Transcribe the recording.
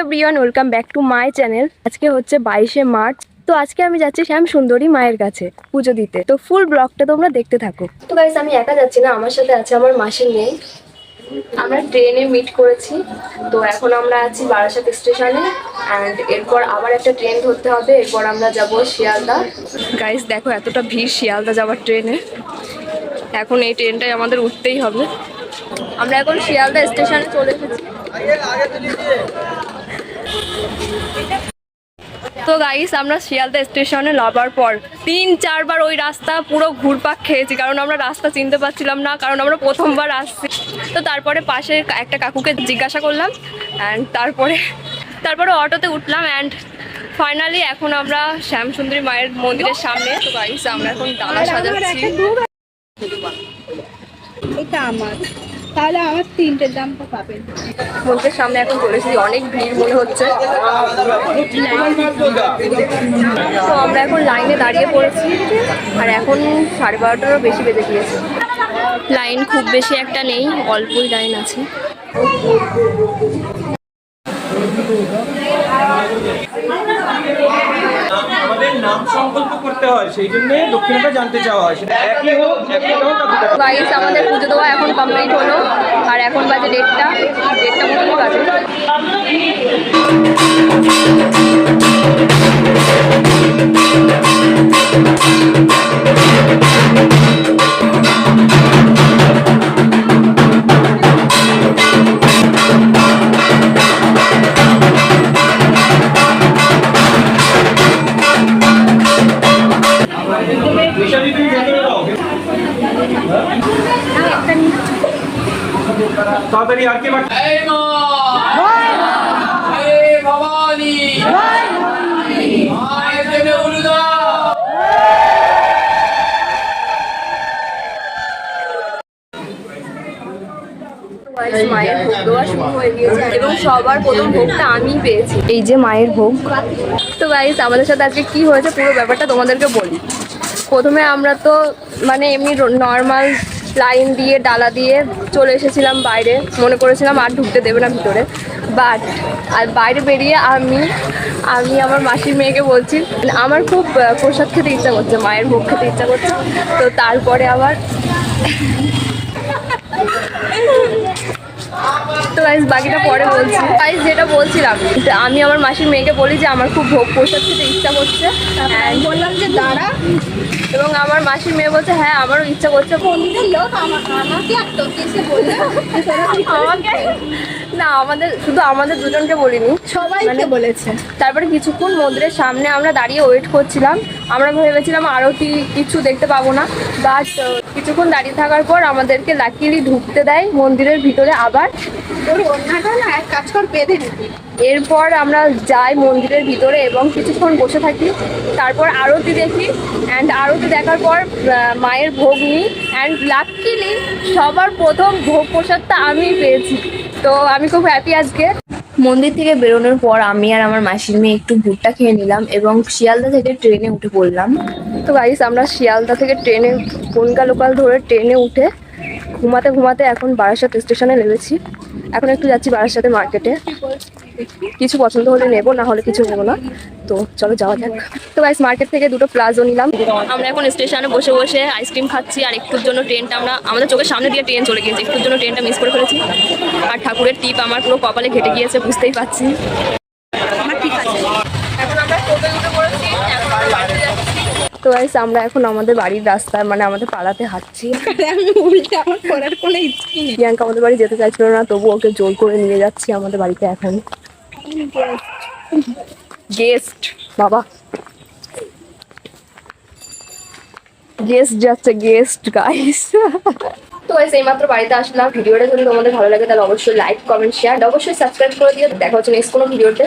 Everyone, welcome back to my channel. আজকে হচ্ছে 22শে March. তো আজকে আমি যাচ্ছি শ্যাম সুন্দরী মায়ের কাছে পুজো দিতে। তো ফুল ব্লগটা তোমরা দেখতে থাকো। তো গাইস, আমি একা যাচ্ছি না, আমার সাথে আছে আমার মাসির মেয়ে। আমরা ট্রেনে মিট করেছি। তো এখন আমরা আছি বারাসাত স্টেশনে অ্যান্ড এরপর আবার একটা ট্রেন ধরতে হবে। এরপর আমরা যাব শিয়ালদা। গাইস দেখো, এতটা ভিড় শিয়ালদা যাওয়ার ট্রেনে। এখন এই ট্রেনটাই আমাদের উঠতেই হবে। আমরা এখন শিয়ালদা স্টেশনে চলে এসেছি। তো গাইস, আমরা শিয়ালদা স্টেশনে নামার পর 3-4 বার ওই রাস্তা পুরো ঘুরপাক খেয়েছি, কারণ আমরা রাস্তা চিনতে পারছিলাম না, কারণ আমরা প্রথমবার আসছি। তো তারপরে পাশে একটা কাকুকে জিজ্ঞাসা করলাম অ্যান্ড তারপরে অটোতে উঠলাম অ্যান্ড ফাইনালি এখন আমরা শ্যামসুন্দরী মায়ের মন্দিরের সামনে। তো গাইস, আমরা এখন ডালা সাজাচ্ছি। এটা আমার, তাহলে আমার 3টের দামটা পাবেন। মন্দিরের সামনে এখন চলেছি, অনেক ভিড় মনে হচ্ছে। তো আমরা এখন লাইনে দাঁড়িয়ে পড়েছি আর এখন 12:30টারও বেশি বেজে গিয়েছে। লাইন খুব বেশি একটা নেই, অল্পই লাইন আছে। আমাদের নাম সংকল্প করতে হয়, সেই জন্য দক্ষিণাটা জানতে চাওয়া হয়। সেটা একই হোক, একই হোক। গাইস, আমাদের পুজো দেওয়া এখন কমপ্লিট হলো আর এখন বাজে 1:30 মতনই বাজে। তাড়াতাড়ি আর কে বাকি? মায়ের ভোগ দেওয়া শুরু হয়ে গিয়েছে এবং সবার প্রথম ভোগটা আমি পেয়েছি। এই যে মায়ের ভোগ। তো গাইস, আমাদের সাথে আজকে কি হয়েছে পুরো ব্যাপারটা তোমাদেরকে বলি। প্রথমে আমরা তো মানে এমনি নর্মাল লাইন দিয়ে ডালা দিয়ে চলে এসেছিলাম বাইরে, মনে করেছিলাম আর ঢুকতে দেবে না ভিতরে। বাট আর বাইরে বেরিয়ে আমি আমার মাসির মেয়েকে বলছি আমার খুব প্রসাদ খেতে ইচ্ছা করছে, মায়ের ভোগ খেতে ইচ্ছা করছে। তো তারপরে আবার তো গাইস, বাকিটা পরে বলছি। গাইস, যেটা বলছিলাম, আমি আমার মাসির মেয়েকে বলি যে আমার খুব ভোগ প্রসাদ খেতে ইচ্ছা করছে, বললাম যে দাঁড়া, এবং আমার মাসির মেয়ে বলছে হ্যাঁ আমারও ইচ্ছা করছে। মন্দিরের লোক আমাকে আর তোকে এসে বললো আমাকে না, শুধু আমাদের দুজনকে বলিনি, সবাইকে বলেছে। তারপরে কিছুক্ষণ মন্দিরের সামনে আমরা দাঁড়িয়ে ওয়েট করছিলাম। আমরা ভেবেছিলাম আরতি কিছু দেখতে পাবো না, বাট কিছুক্ষণ দাঁড়িয়ে থাকার পর আমাদেরকে লাকিলি ঢুকতে দেয় মন্দিরের ভিতরে আবার। তোর অন্যটা না এক কাজ কর, বেঁধে নিবি। এরপর আমরা যাই মন্দিরের ভিতরে এবং কিছুক্ষণ বসে থাকি, তারপর আরতি দেখি অ্যান্ড আরতি দেখার পর মায়ের ভোগ নিই অ্যান্ড লাকিলি সবার প্রথম ভোগ প্রসাদটা আমি পেয়েছি। তো আমি খুব হ্যাপি আজকে। মন্দির থেকে বেরোনোর পর আমি আর আমার মাসির মেয়ে একটু ভুট্টা খেয়ে নিলাম এবং শিয়ালদা থেকে ট্রেনে উঠে পড়লাম। তো গাইস, আমরা শিয়ালদা থেকে ট্রেনে বনগা লোকাল ধরে ট্রেনে উঠে ঘুমাতে ঘুমাতে এখন বারাসাত স্টেশনে নেমেছি। এখন একটু যাচ্ছি বারাসাতে মার্কেটে, কিছু পছন্দ হলে নেবো, না হলে কিছু নেবো না। তো চলো যাওয়া যাক। তো গাইস, মার্কেট থেকে 2টো প্লাজো নিলাম। আমরা এখন স্টেশনে বসে বসে আইসক্রিম খাচ্ছি আর একটুর জন্য ট্রেনটা আমাদের চোখের সামনে দিয়ে ট্রেন চলে গিয়েছে, একটুর জন্য ট্রেনটা মিস করে ফেলেছি। আর ঠাকুরের টিপ আমার পুরো কপালে ঘেটে গিয়েছে, বুঝতেই পারছি। ঠিক আছে, এখন আমরা টোটোয় উঠে পড়েছি, এখন আমরা বাড়িতে যাচ্ছি। তো গাইস, আমরা এখন আমাদের বাড়ির রাস্তায় মানে আমাদের পাড়াতে হাঁটছি। আমি উল্টে আমার করার কোনো ইচ্ছে নেই। প্রিয়াঙ্কা আমাদের বাড়ি যেতে চাইছিল না, তবু ওকে জোর করে নিয়ে যাচ্ছি আমাদের বাড়িতে। এখন গেস্ট বাবা, গেস্ট যাচ্ছে, গেস্ট গাইস। তো গাইস, এইমাত্র বাড়িতে আসলাম। ভিডিওটা যদি তোমাদের ভালো লাগে তাহলে অবশ্যই লাইক, কমেন্ট, শেয়ার, অবশ্যই সাবস্ক্রাইব করে দিও। দেখা হচ্ছে নেক্সট কোনো ভিডিওতে।